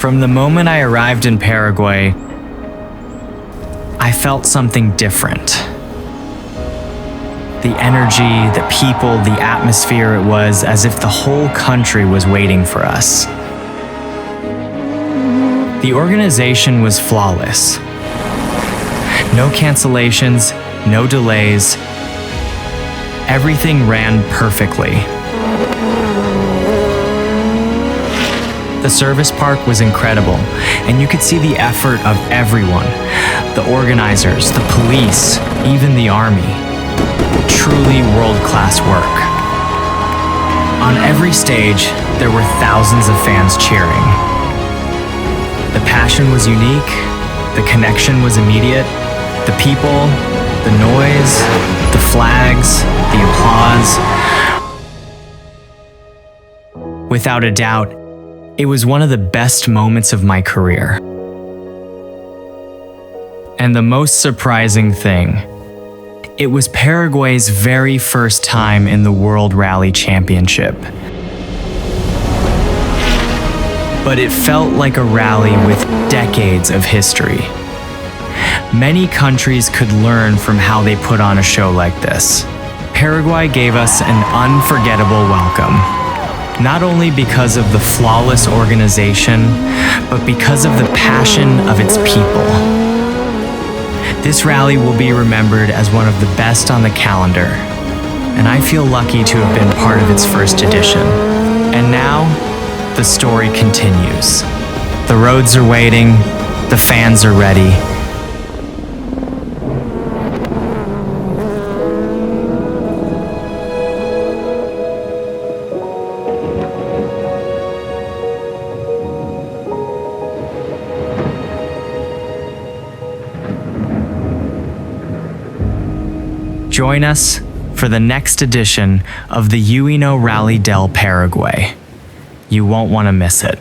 From the moment I arrived in Paraguay, I felt something different. The energy, the people, the atmosphere, it was as if the whole country was waiting for us. The organization was flawless. No cancellations, no delays. Everything ran perfectly. The service park was incredible, and you could see the effort of everyone. The organizers, the police, even the army. Truly world-class work. On every stage, there were thousands of fans cheering. The passion was unique, the connection was immediate, the people, the noise, the flags, the applause. Without a doubt, it was one of the best moments of my career. And the most surprising thing, it was Paraguay's very first time in the World Rally Championship. But it felt like a rally with decades of history. Many countries could learn from how they put on a show like this. Paraguay gave us an unforgettable welcome. Not only because of the flawless organization, but because of the passion of its people. This rally will be remembered as one of the best on the calendar, and I feel lucky to have been part of its first edition. And now, the story continues. The roads are waiting, the fans are ready. Join us for the next edition of the Ueno Rally del Paraguay. You won't want to miss it.